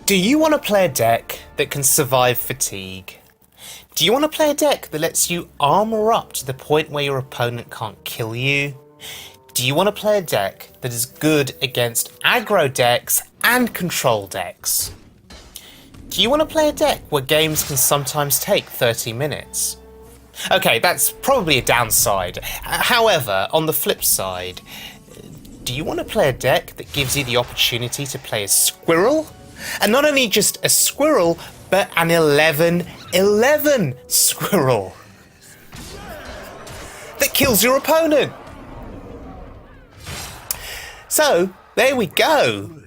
Do you want to play a deck that can survive fatigue? Do you want to play a deck that lets you armor up to the point where your opponent can't kill you? Do you want to play a deck that is good against aggro decks and control decks? Do you want to play a deck where games can sometimes take 30 minutes? Okay, that's probably a downside. However, on the flip side, do you want to play a deck that gives you the opportunity to play a squirrel? And not only just a squirrel, but an 11/11 squirrel that kills your opponent. So, there we go.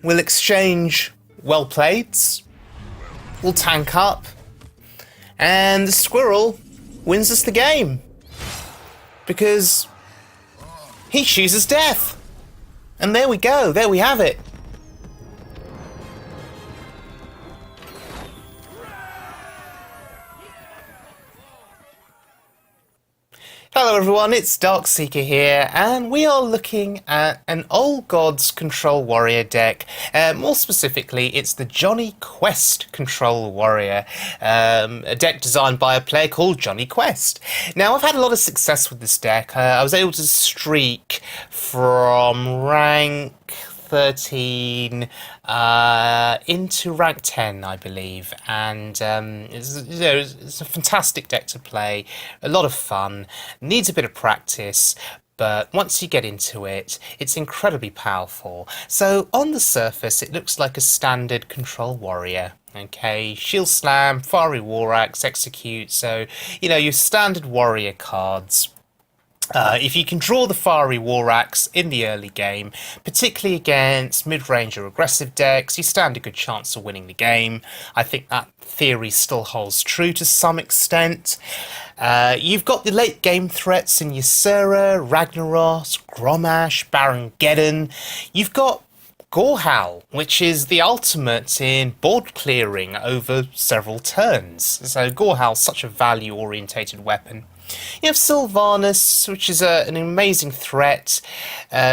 We'll exchange well-playeds, we'll tank up, and the squirrel wins us the game. Because he chooses death. And there we go, there we have it. Hello everyone, it's Darkseeker here, and we are looking at an Old Gods Control Warrior deck. More specifically, it's the JohnnyQuest Control Warrior, a deck designed by a player called JohnnyQuest. Now, I've had a lot of success with this deck. I was able to streak from rank 13 into rank 10, I believe, and it's a fantastic deck to play, a lot of fun, needs a bit of practice, but once you get into it, it's incredibly powerful. So on the surface, it looks like a standard control warrior. Okay, Shield Slam, Fiery War Axe, Execute, so, your standard warrior cards. If you can draw the Fiery War Axe in the early game, particularly against mid-range or aggressive decks, you stand a good chance of winning the game. I think that theory still holds true to some extent. You've got the late game threats in Ysera, Ragnaros, Grommash, Baron-Geddon. You've got Gorehowl, which is the ultimate in board clearing over several turns. So Gorehowl's such a value-orientated weapon. You have Sylvanas, which is an amazing threat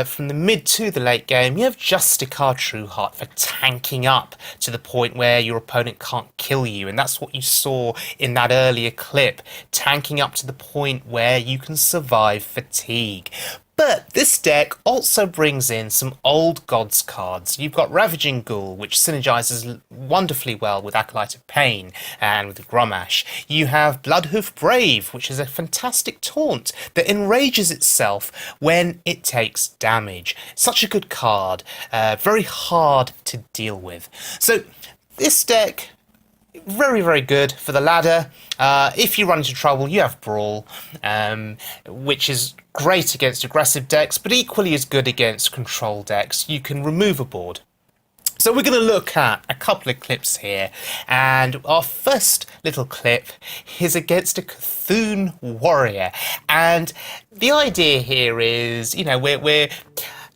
from the mid to the late game. You have Justicar Trueheart for tanking up to the point where your opponent can't kill you, and that's what you saw in that earlier clip, tanking up to the point where you can survive fatigue. But this deck also brings in some Old Gods cards. You've got Ravaging Ghoul, which synergizes wonderfully well with Acolyte of Pain and with Grommash. You have Bloodhoof Brave, which is a fantastic taunt that enrages itself when it takes damage. Such a good card, very hard to deal with. So this deck, very, very good for the ladder. If you run into trouble, you have Brawl, which is great against aggressive decks, but equally as good against control decks. You can remove a board. So we're going to look at a couple of clips here, and our first little clip is against a Cthulhu Warrior. And the idea here is, we're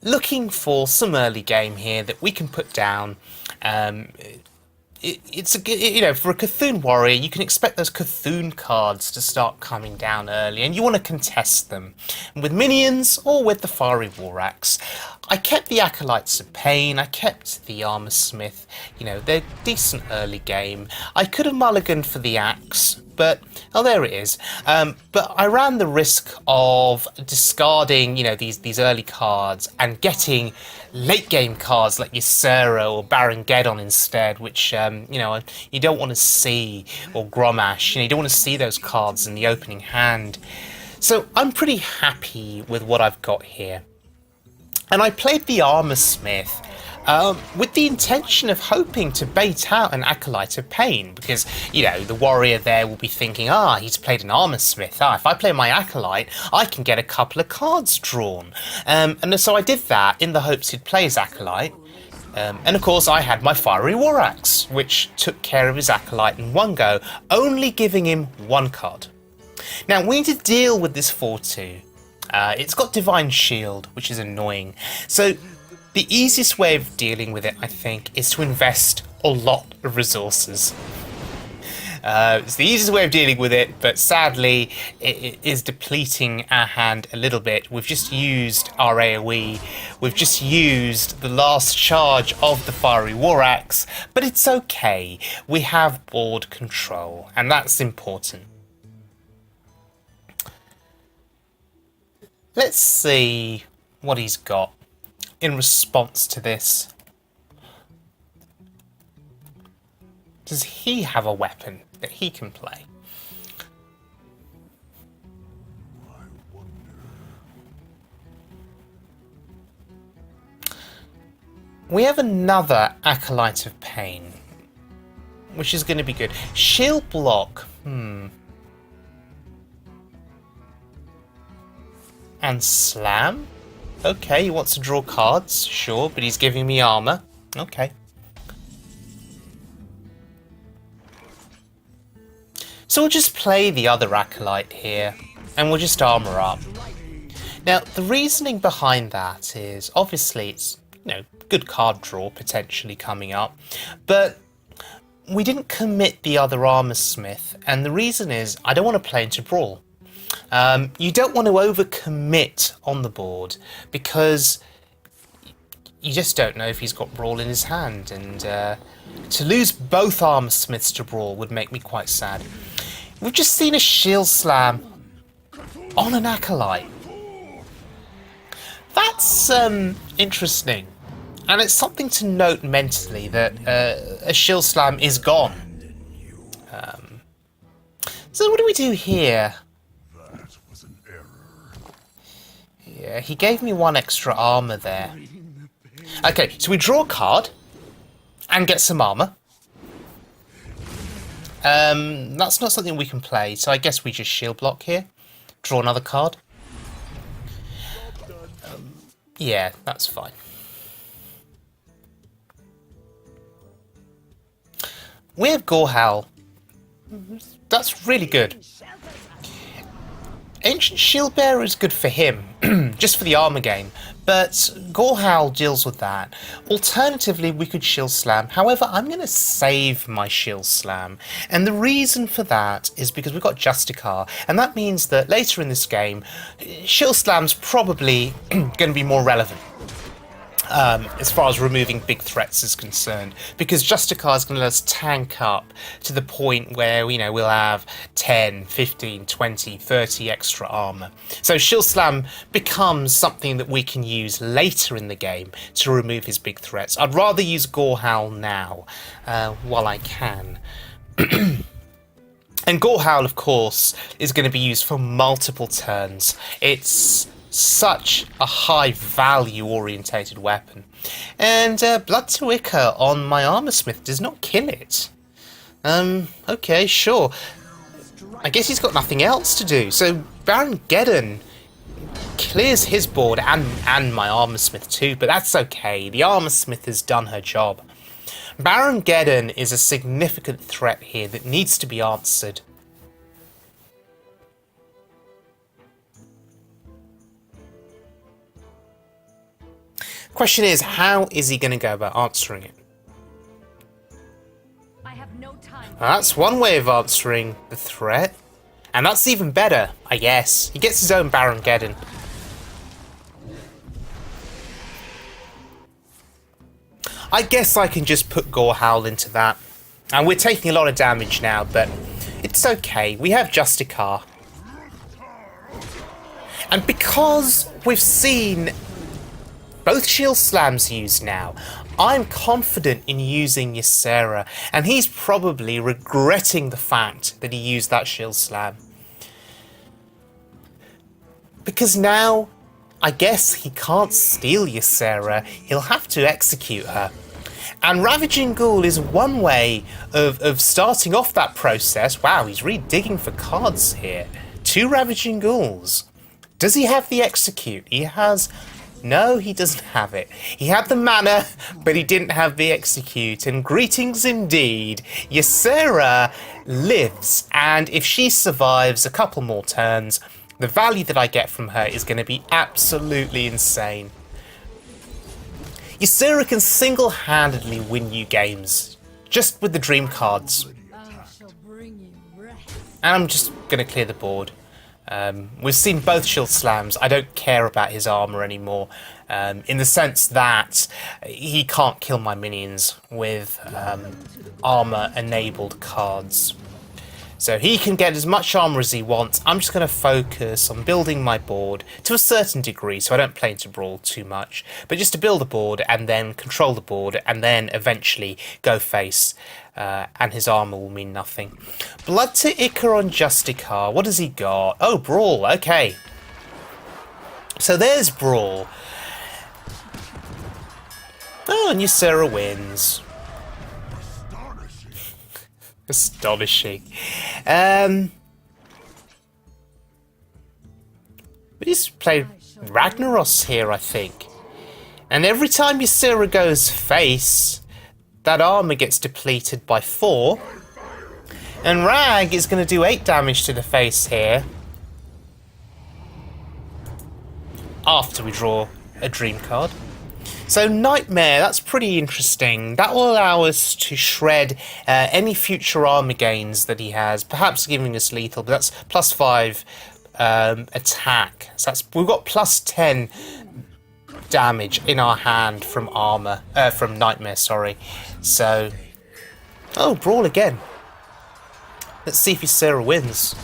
looking for some early game here that we can put down. It's for a Cthulhu Warrior, you can expect those Cthulhu cards to start coming down early, and you want to contest them with minions or with the Fiery War Axe. I kept the Acolytes of Pain, I kept the Armor Smith, they're decent early game. I could have mulliganed for the Axe, but, there it is. But I ran the risk of discarding, these early cards and getting late game cards like Ysera or Baron-Geddon instead, which, you don't want to see, or Grommash, you don't want to see those cards in the opening hand. So I'm pretty happy with what I've got here. And I played the Armor Smith with the intention of hoping to bait out an Acolyte of Pain, because, the warrior there will be thinking, he's played an Armor Smith. If I play my Acolyte, I can get a couple of cards drawn. And so I did that in the hopes he'd play his Acolyte. And of course, I had my Fiery War Axe, which took care of his Acolyte in one go, only giving him one card. Now, we need to deal with this 4-2. It's got Divine Shield, which is annoying. So the easiest way of dealing with it, I think, is to invest a lot of resources. It's the easiest way of dealing with it, but sadly it is depleting our hand a little bit. We've just used our AoE, we've just used the last charge of the Fiery War Axe, but it's okay. We have board control, and that's important. Let's see what he's got in response to this. Does he have a weapon that he can play? We have another Acolyte of Pain, which is going to be good. Shield block. And slam? Okay, he wants to draw cards, sure, but he's giving me armor. Okay. So we'll just play the other Acolyte here, and we'll just armor up. Now, the reasoning behind that is, obviously, it's, you know, good card draw potentially coming up, but we didn't commit the other armor smith, and the reason is, I don't want to play into Brawl. You don't want to overcommit on the board because you just don't know if he's got Brawl in his hand, and to lose both armor smiths to Brawl would make me quite sad. We've just seen a shield slam on an Acolyte. That's interesting, and it's something to note mentally that a shield slam is gone. So what do we do here? Yeah, he gave me one extra armor there. Okay, so we draw a card and get some armor. That's not something we can play, so I guess we just shield block here. Draw another card. Yeah, that's fine. We have Gorehowl. That's really good. Ancient Shield Bearer is good for him, just for the armor game, but Gorehowl deals with that. Alternatively, we could Shield Slam. However, I'm going to save my Shield Slam, and the reason for that is because we've got Justicar, and that means that later in this game, Shield Slam's probably going to be more relevant. As far as removing big threats is concerned, because Justicar is going to let us tank up to the point where, you know, we'll have 10, 15, 20, 30 extra armor. So Shield Slam becomes something that we can use later in the game to remove his big threats. I'd rather use Gorehowl now, while I can. And Gorehowl, of course, is going to be used for multiple turns. It's such a high value orientated weapon, and Blood to Ichor on my armor smith does not kill it. Okay, sure, I guess he's got nothing else to do, so Baron Geddon clears his board and my armor smith too, but that's okay, the armor smith has done her job. Baron Geddon is a significant threat here that needs to be answered. Question is, how is he going to go about answering it? I have no time. That's one way of answering the threat, and that's even better, I guess. He gets his own Baron Geddon. I guess I can just put Gorehowl into that, and we're taking a lot of damage now, but it's okay. We have Justicar, and because we've seen both Shield Slams used now, I'm confident in using Ysera, and he's probably regretting the fact that he used that Shield Slam. Because now, I guess he can't steal Ysera, he'll have to execute her. And Ravaging Ghoul is one way of starting off that process. Wow, he's really digging for cards here. 2 Ravaging Ghouls. Does he have the execute? He has... No, he doesn't have it. He had the mana, but he didn't have the execute. And greetings indeed. Ysera lives, and if she survives a couple more turns, the value that I get from her is going to be absolutely insane. Ysera can single-handedly win you games, just with the dream cards. I shall bring And I'm just going to clear the board. We've seen both shield slams. I don't care about his armor anymore, in the sense that he can't kill my minions with armor-enabled cards. So he can get as much armor as he wants. I'm just going to focus on building my board to a certain degree, so I don't play into Brawl too much, but just to build a board and then control the board and then eventually go face, and his armor will mean nothing. Blood to Icar on Justicar. What has he got? Oh, Brawl. Okay. So there's Brawl. Oh, and Ysera wins. Astonishing. We just play Ragnaros here, I think. And every time Ysera goes face, that armor gets depleted by 4. And Rag is going to do 8 damage to the face here. After we draw a dream card. So Nightmare, that's pretty interesting. That will allow us to shred any future armor gains that he has, perhaps giving us lethal, but that's +5 attack. So we've got +10 damage in our hand from armor, from Nightmare, sorry. So, oh, Brawl again. Let's see if Ysera wins.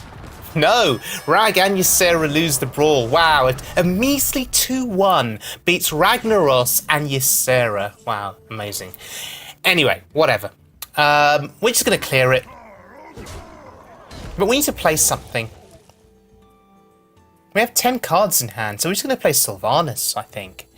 No! Rag and Ysera lose the Brawl. Wow, a measly 2-1 beats Ragnaros and Ysera. Wow, amazing. Anyway, whatever. We're just going to clear it. But we need to play something. We have 10 cards in hand, so we're just going to play Sylvanas, I think.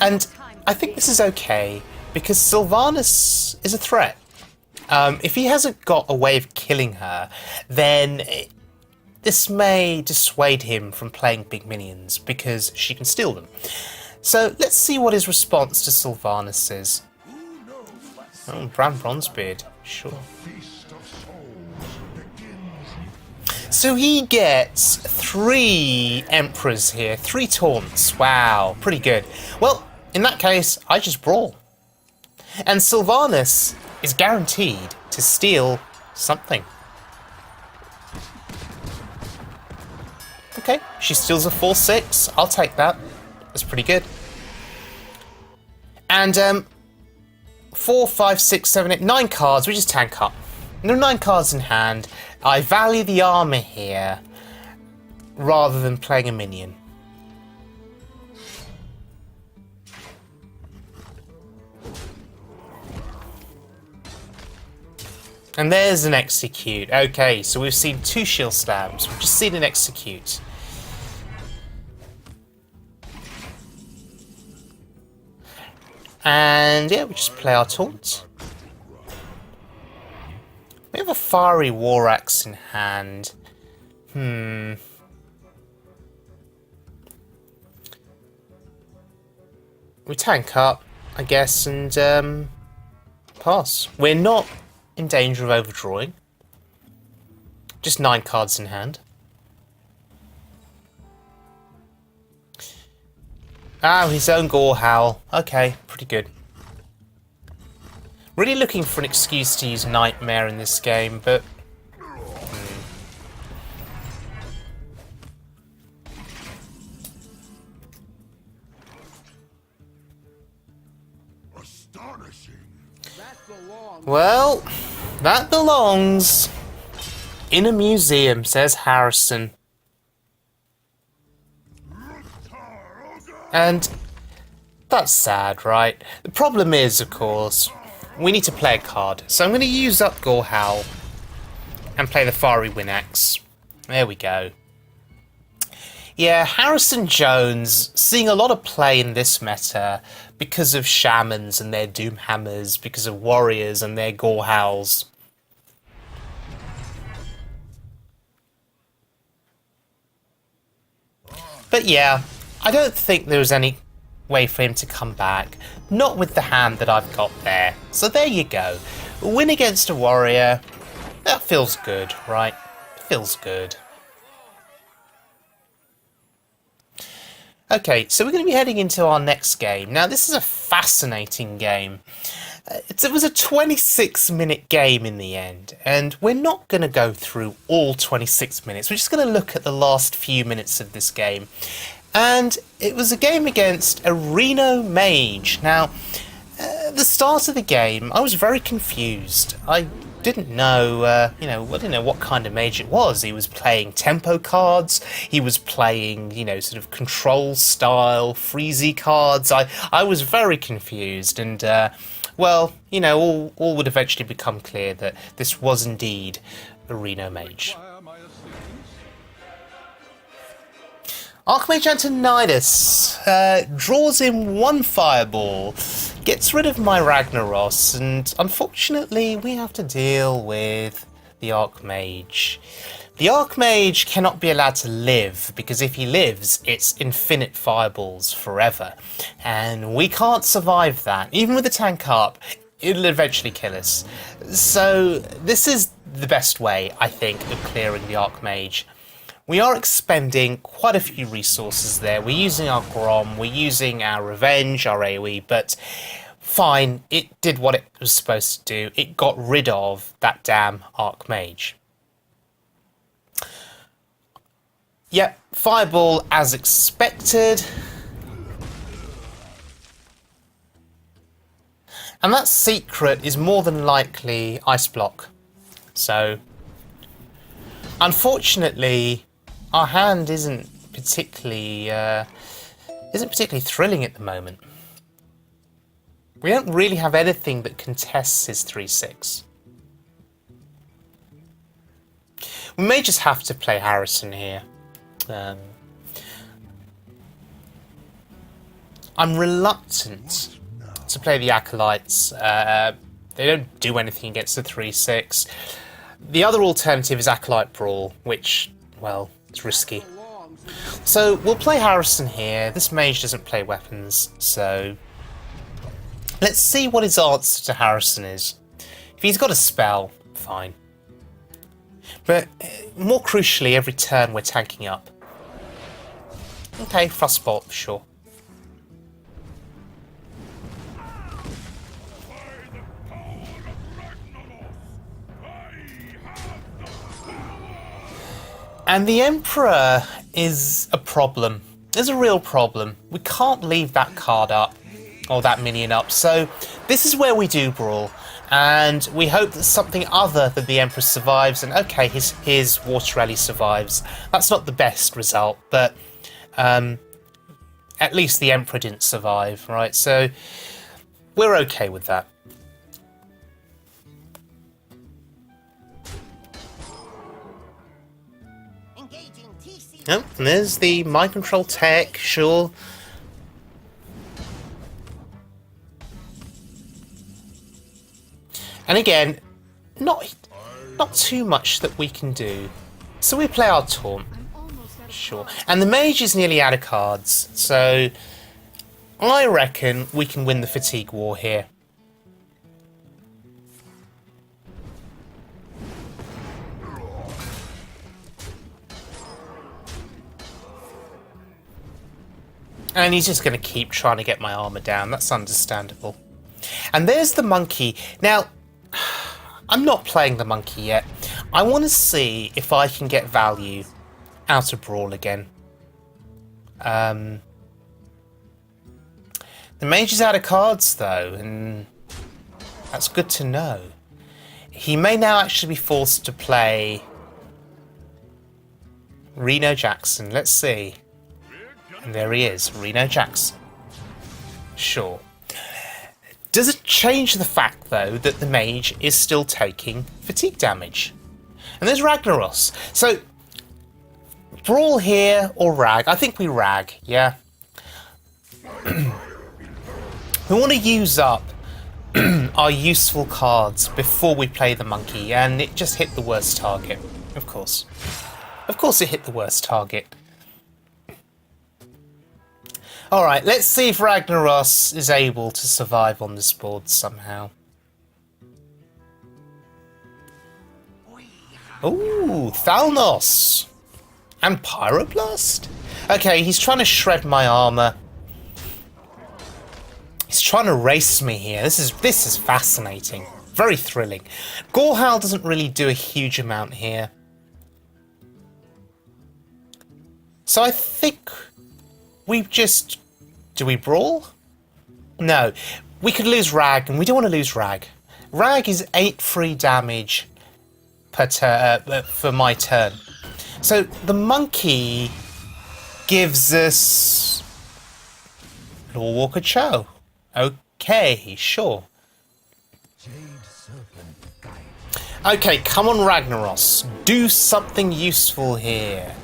And I think this is okay, because Sylvanas is a threat. If he hasn't got a way of killing her, then this may dissuade him from playing big minions, because she can steal them. So let's see what his response to Sylvanas is. Oh, Bran Bronzebeard, sure. So he gets 3 Emperors here, 3 taunts. Wow, pretty good. Well, in that case, I just Brawl. And Sylvanas is guaranteed to steal something. Okay, she steals a 4/6. I'll take that. That's pretty good. And 4, 5, 6, 7, 8, 9 cards. We just tank up. There are 9 cards in hand. I value the armor here rather than playing a minion. And there's an execute. Okay, so we've seen 2 shield slams. We've just seen an execute. And yeah, we just play our taunt. We have a fiery war axe in hand. We tank up, I guess, and pass. We're not in danger of overdrawing. Just 9 cards in hand. Ah, his own Gore Howl. Okay, pretty good. Really looking for an excuse to use Nightmare in this game, but... Well, that belongs in a museum, says Harrison. And that's sad, right? The problem is, of course, we need to play a card. So I'm going to use up Gore Howl and play the Fiery Winaxe. There we go. Yeah, Harrison Jones seeing a lot of play in this meta because of Shamans and their Doomhammers, because of Warriors and their Gore Howls. But yeah, I don't think there's any way for him to come back. Not with the hand that I've got there. So there you go. A win against a Warrior. That feels good, right? Feels good. Okay, so we're going to be heading into our next game. Now, this is a fascinating game. It was a 26-minute game in the end, and we're not going to go through all 26 minutes. We're just going to look at the last few minutes of this game. And it was a game against a Reno mage. Now, at the start of the game, I was very confused. I didn't know, I didn't know what kind of mage it was. He was playing tempo cards. He was playing, sort of control style, freezy cards. I was very confused, and all would eventually become clear that this was indeed a Reno mage. Archmage Antonidas draws in one fireball, gets rid of my Ragnaros, and unfortunately we have to deal with the Archmage. The Archmage cannot be allowed to live, because if he lives, it's infinite fireballs forever. And we can't survive that. Even with the tank up, it'll eventually kill us. So this is the best way, I think, of clearing the Archmage. We are expending quite a few resources there. We're using our Grom, we're using our Revenge, our AoE, but fine, it did what it was supposed to do. It got rid of that damn Archmage. Yep, Fireball as expected. And that secret is more than likely Ice Block. So, unfortunately, our hand isn't particularly thrilling at the moment. We don't really have anything that contests his 3/6. We may just have to play Harrison here. I'm reluctant to play the Acolytes. They don't do anything against the 3/6. The other alternative is Acolyte Brawl, which, well, it's risky. So we'll play Harrison here. This mage doesn't play weapons, so let's see what his answer to Harrison is. If he's got a spell, fine. But more crucially, every turn we're tanking up. Okay, Frostbolt, sure. And the Emperor is a problem. There's a real problem. We can't leave that card up, or that minion up, so this is where we do Brawl. And we hope that something other than the Emperor survives, and okay, his Water Rally survives. That's not the best result, but at least the Emperor didn't survive, right? So we're okay with that. Oh, and there's the mind control tech, sure. And again, not too much that we can do. So we play our taunt. Sure. And the mage is nearly out of cards, so I reckon we can win the fatigue war here. And he's just going to keep trying to get my armor down. That's understandable. And there's the monkey. Now, I'm not playing the monkey yet. I want to see if I can get value out of Brawl again. The mage is out of cards, though, and that's good to know. He may now actually be forced to play Reno Jackson. Let's see. And there he is, Reno Jackson. Sure. Does it change the fact, though, that the mage is still taking fatigue damage? And there's Ragnaros. So, Brawl here or Rag? I think we Rag, yeah. We want to use up our useful cards before we play the monkey, and it just hit the worst target, of course. Of course it hit the worst target. Alright, let's see if Ragnaros is able to survive on this board somehow. Ooh, Thalnos! And Pyroblast? Okay, he's trying to shred my armor. He's trying to race me here. This is fascinating. Very thrilling. Gorehowl doesn't really do a huge amount here. So I think we just... Do we brawl? No. We could lose Rag, and we don't want to lose Rag. Rag is 8 free damage per for my turn. So the monkey gives us Lawwalker Cho. Okay, sure. Okay, come on Ragnaros. Do something useful here.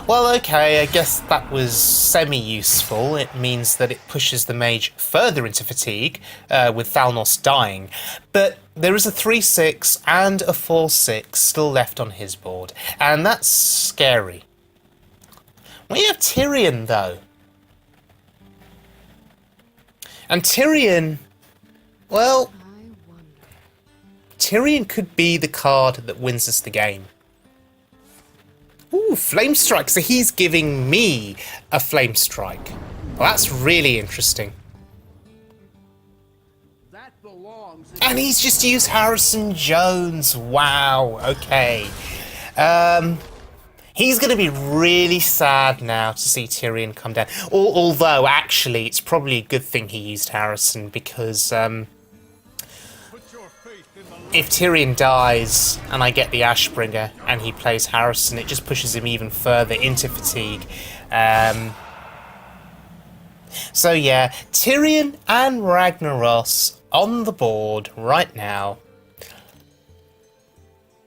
Well, okay, I guess that was semi-useful. It means that it pushes the mage further into fatigue, with Thalnos dying. But there is a 3/6 and a 4/6 still left on his board, and that's scary. We have Tyrion, though. And Tyrion, well, Tyrion could be the card that wins us the game. Ooh, Flame Strike. So he's giving me a Flame Strike. Well, that's really interesting. And he's just used Harrison Jones. Wow, okay. He's going to be really sad now to see Tyrion come down. Although, actually, it's probably a good thing he used Harrison, because if Tyrion dies and I get the Ashbringer and he plays Harrison, it just pushes him even further into fatigue. So yeah, Tyrion and Ragnaros on the board right now.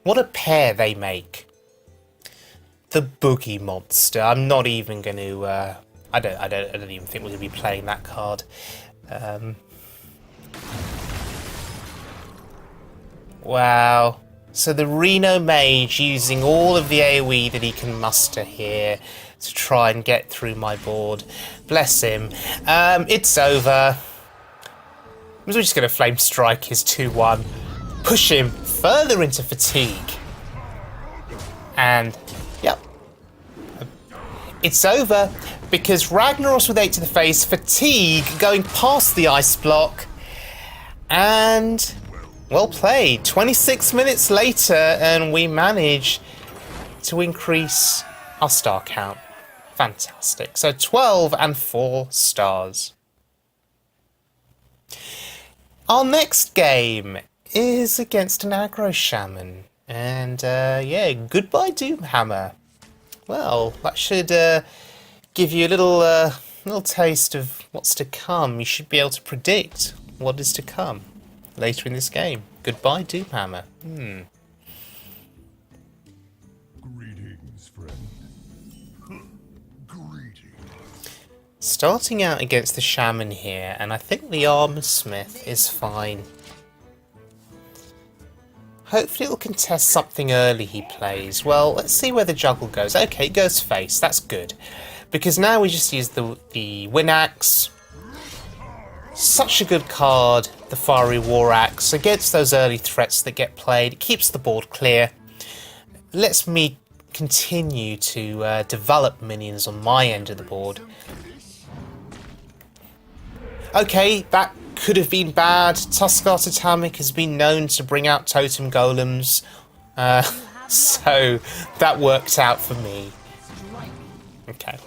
What a pair they make. The Boogie Monster. I'm not even going to. I don't even think we're going to be playing that card. Wow. So the Reno mage using all of the AoE that he can muster here to try and get through my board. Bless him. It's over. We're just going to Flame Strike his 2/1. Push him further into fatigue. And, yep. It's over because Ragnaros with 8 to the face, fatigue going past the ice block, and... Well played. 26 minutes later, and we manage to increase our star count. Fantastic. So 12 and 4 stars. Our next game is against an aggro shaman. And, yeah, goodbye Doomhammer. Well, that should give you a little taste of what's to come. You should be able to predict what is to come later in this game. Goodbye, Doomhammer. Greetings, friend. Greetings. Starting out against the Shaman here, and I think the Armor Smith is fine. Hopefully it'll contest something early he plays. Well, let's see where the juggle goes. Okay, it goes face. That's good. Because now we just use the Wind Axe. Such a good card, the Fiery War Axe, against those early threats that get played. It keeps the board clear. Lets me continue to develop minions on my end of the board. Okay, that could have been bad. Tuskar Totemic has been known to bring out totem golems. So that worked out for me. Okay.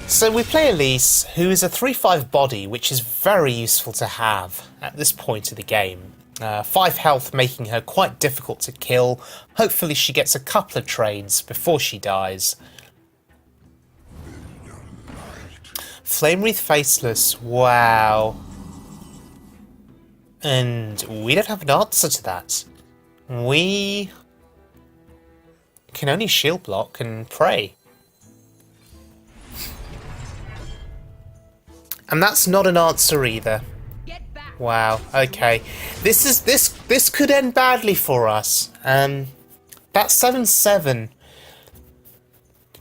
So we play Elise, who is a 3/5 body, which is very useful to have at this point of the game. 5 health, making her quite difficult to kill. Hopefully she gets a couple of trades before she dies. Flame Wreath Faceless, wow. And we don't have an answer to that. We can only shield block and pray. And that's not an answer either. Wow, okay. This could end badly for us. That 7/7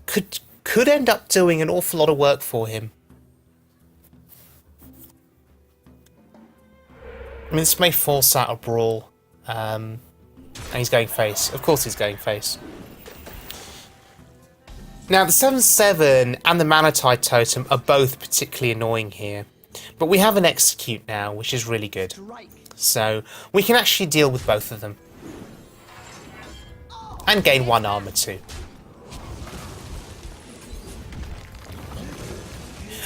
could end up doing an awful lot of work for him. I mean, this may force out a brawl. And he's going face. Of course he's going face. Now, the 7/7 and the Manatide Totem are both particularly annoying here. But we have an Execute now, which is really good. So, we can actually deal with both of them. And gain 1 armor too.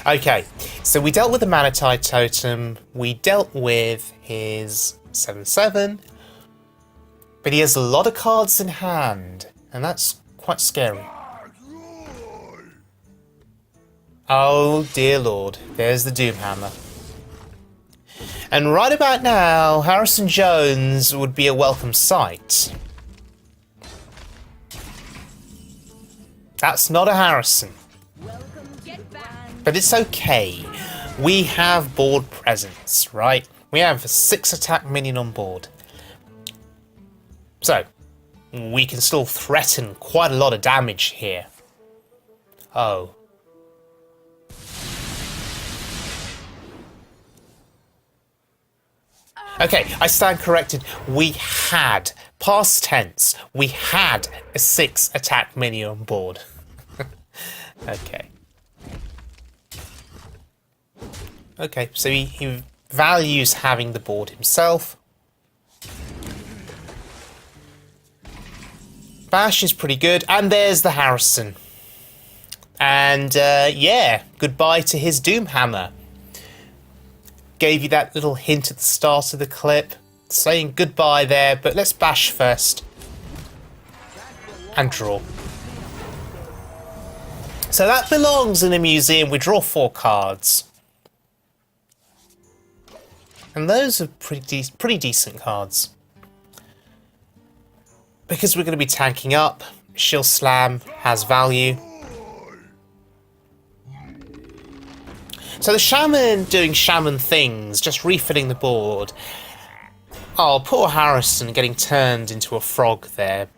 Okay, so we dealt with the Manatide Totem, we dealt with his 7/7, but he has a lot of cards in hand, and that's quite scary. Oh dear lord, there's the Doomhammer. And right about now, Harrison Jones would be a welcome sight. That's not a Harrison. But it's okay. We have board presence, right? We have a 6 attack minion on board. So, we can still threaten quite a lot of damage here. Oh. Okay, I stand corrected. We had, past tense, we had a 6 attack minion on board. Okay. Okay, so he values having the board himself. Bash is pretty good, and there's the Harrison. And yeah, goodbye to his Doomhammer. Gave you that little hint at the start of the clip, saying goodbye there, but let's bash first. And draw. So that belongs in a museum. We draw 4 cards. And those are pretty decent cards. Because we're going to be tanking up, Shield Slam has value. So the Shaman doing Shaman things, just refilling the board. Oh, poor Harrison getting turned into a frog there.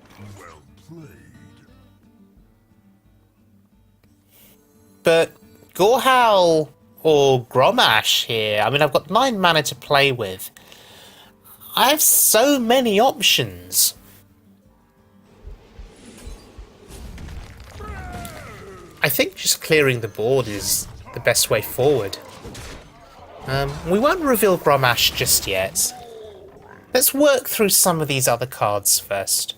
But Gorehowl or Grommash here, I mean, I've got 9 mana to play with. I have so many options. I think just clearing the board is the best way forward. We won't reveal Grommash just yet. Let's work through some of these other cards first.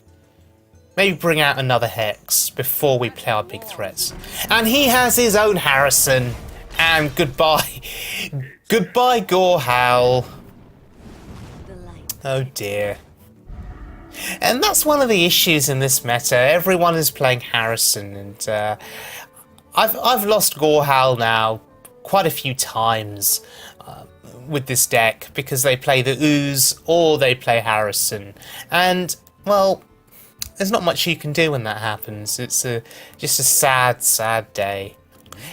Maybe bring out another Hex before we play our big threats. And he has his own Harrison. And goodbye. Goodbye, Gorehowl. Oh dear. And that's one of the issues in this meta. Everyone is playing Harrison, and I've lost Gorehowl now quite a few times with this deck because they play the Ooze or they play Harrison, and well, there's not much you can do when that happens. It's just a sad, sad day.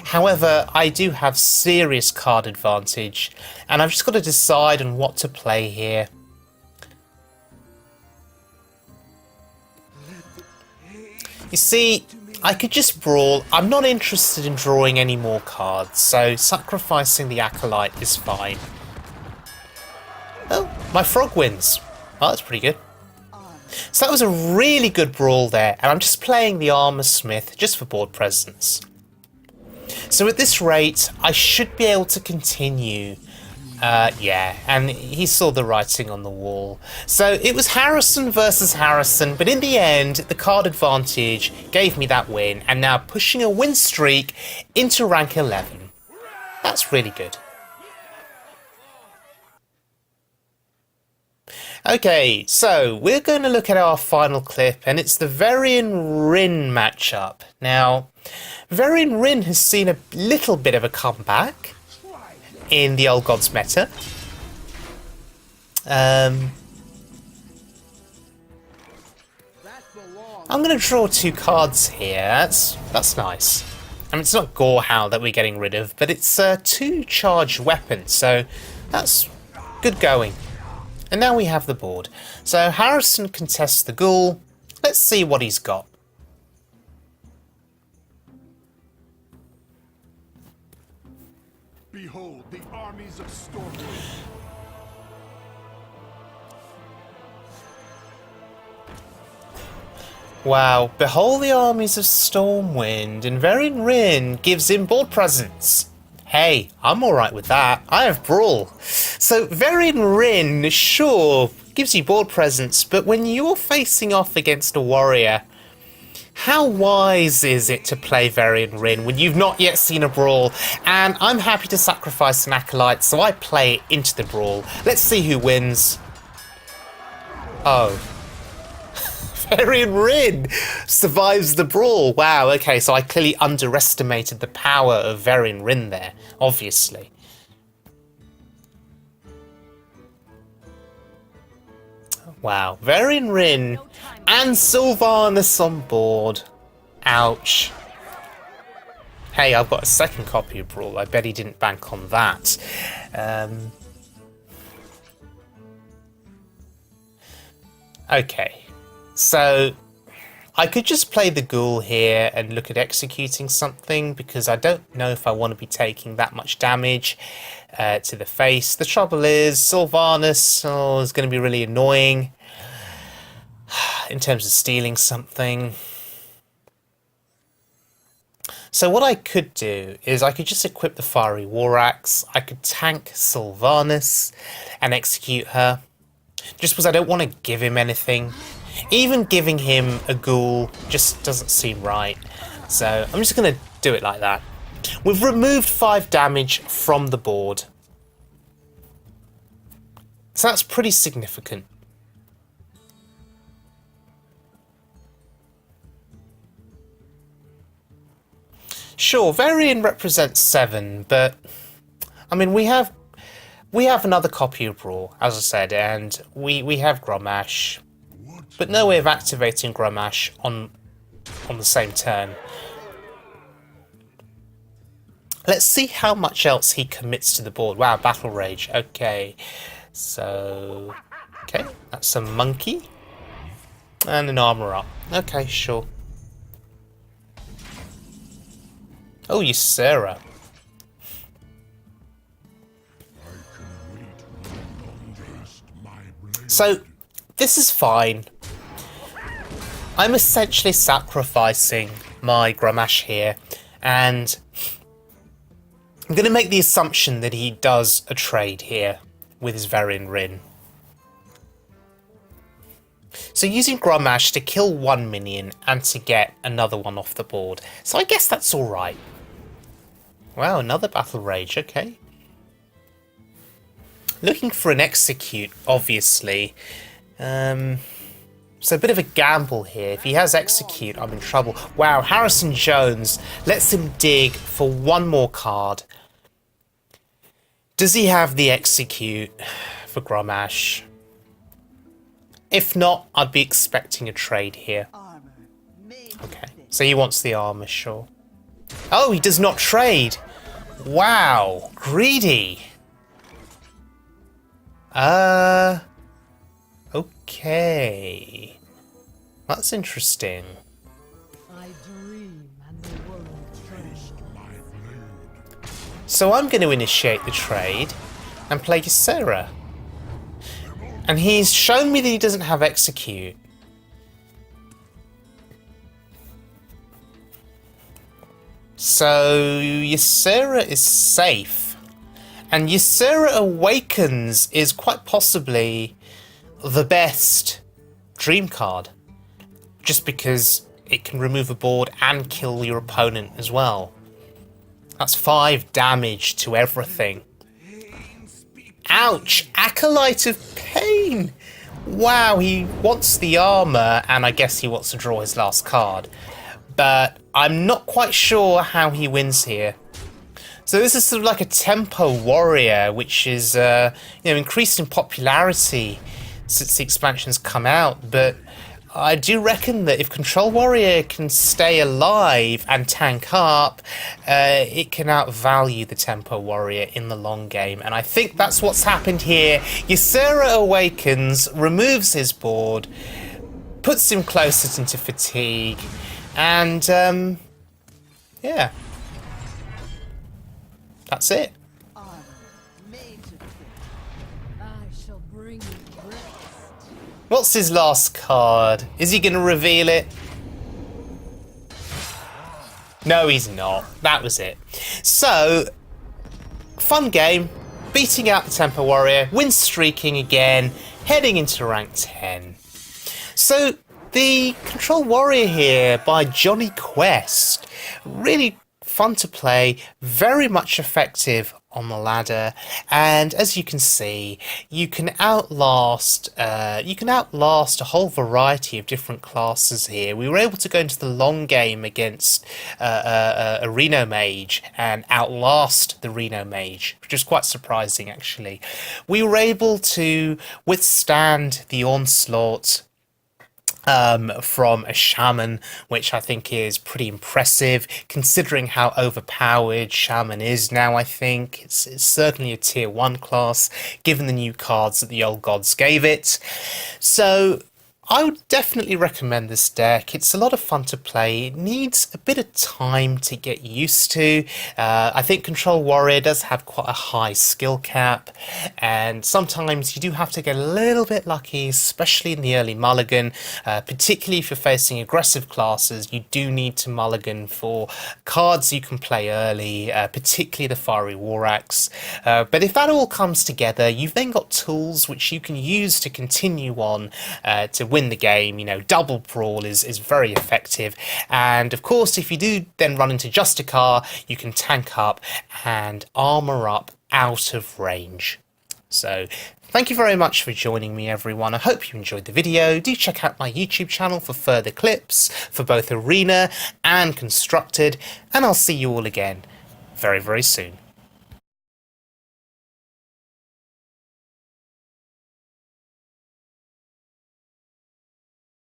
However, I do have serious card advantage, and I've just got to decide on what to play here. You see, I could just brawl. I'm not interested in drawing any more cards, so sacrificing the Acolyte is fine. Oh, my frog wins. Oh, that's pretty good. So that was a really good brawl there, and I'm just playing the Armor Smith just for board presence. So at this rate, I should be able to continue. Yeah, and he saw the writing on the wall. So it was Harrison versus Harrison, but in the end, the card advantage gave me that win, and now pushing a win streak into rank 11. That's really good. Okay, so we're going to look at our final clip, and it's the Varian-Rin matchup. Now, Varian-Rin has seen a little bit of a comeback in the Old Gods meta. I'm going to draw 2 cards here. That's nice. I mean, it's not Gorehowl that we're getting rid of, but it's 2 charged weapons, so that's good going. And now we have the board. So Harrison contests the Ghoul. Let's see what he's got. Behold the armies of Stormwind. Wow, behold the armies of Stormwind, and Varian Rin gives him board presence. Hey, I'm alright with that. I have Brawl. So Varian Rin, sure, gives you board presence, but when you're facing off against a warrior, how wise is it to play Varian Rin when you've not yet seen a Brawl? And I'm happy to sacrifice an Acolyte, so I play it into the Brawl. Let's see who wins. Oh. Varian Rin survives the Brawl. Wow, okay, so I clearly underestimated the power of Varian Rin there, obviously. Wow, Varian Rin and Sylvanas on board. Ouch. Hey, I've got a second copy of Brawl. I bet he didn't bank on that. Okay. So, I could just play the ghoul here and look at executing something, because I don't know if I want to be taking that much damage to the face. The trouble is, Sylvanas is going to be really annoying in terms of stealing something. So what I could do is I could just equip the Fiery War Axe, I could tank Sylvanas and execute her, just because I don't want to give him anything. Even giving him a ghoul just doesn't seem right. So I'm just going to do it like that. We've removed 5 damage from the board. So that's pretty significant. Sure, Varian represents 7, but I mean we have another copy of Brawl, as I said, and we have Grommash. But no way of activating Grommash on the same turn. Let's see how much else he commits to the board. Wow, Battle Rage. Okay. So... okay, that's a monkey. And an armor up. Okay, sure. Oh, Ysera. So, this is fine. I'm essentially sacrificing my Grommash here, and I'm going to make the assumption that he does a trade here with his Varian Rin. So using Grommash to kill one minion and to get another one off the board. So I guess that's alright. Wow, another Battle Rage, okay. Looking for an execute, obviously. So a bit of a gamble here. If he has execute, I'm in trouble. Wow, Harrison Jones lets him dig for one more card. Does he have the execute for Grommash? If not, I'd be expecting a trade here. Okay, so he wants the armor, sure. Oh, he does not trade. Wow, greedy. Okay. That's interesting. So I'm going to initiate the trade and play Ysera. And he's shown me that he doesn't have execute. So Ysera is safe. And Ysera Awakens is quite possibly the best dream card. Just because it can remove a board and kill your opponent as well. That's 5 damage to everything. Ouch! Acolyte of Pain! Wow, he wants the armor, and I guess he wants to draw his last card. But I'm not quite sure how he wins here. So this is sort of like a tempo warrior, which is increased in popularity since the expansion's come out. But I do reckon that if Control Warrior can stay alive and tank up, it can outvalue the Tempo Warrior in the long game. And I think that's what's happened here. Ysera Awakens, removes his board, puts him closer into fatigue, and yeah. That's it. What's his last card? Is he going to reveal it? No, he's not. That was it. So, fun game. Beating out the Tempo Warrior, win streaking again, heading into rank 10. So, the Control Warrior here by JohnnyQuest. Really fun to play, very much effective on the ladder, and as you can see, you can outlast a whole variety of different classes here. We were able to go into the long game against a Reno mage and outlast the Reno mage, which is quite surprising actually. We were able to withstand the onslaught from a Shaman, which I think is pretty impressive, considering how overpowered Shaman is now. I think it's certainly a tier 1 class, given the new cards that the old gods gave it. So I would definitely recommend this deck. It's a lot of fun to play. It needs a bit of time to get used to. I think Control Warrior does have quite a high skill cap, and sometimes you do have to get a little bit lucky, especially in the early mulligan. Particularly if you're facing aggressive classes, you do need to mulligan for cards you can play early, particularly the Fiery War Axe. But if that all comes together, you've then got tools which you can use to continue on to win the game. You know, double brawl is very effective, and of course if you do then run into Justicar, you can tank up and armor up out of range. So thank you very much for joining me, everyone. I hope you enjoyed the video. Do check out my YouTube channel for further clips for both Arena and Constructed, and I'll see you all again very, very soon.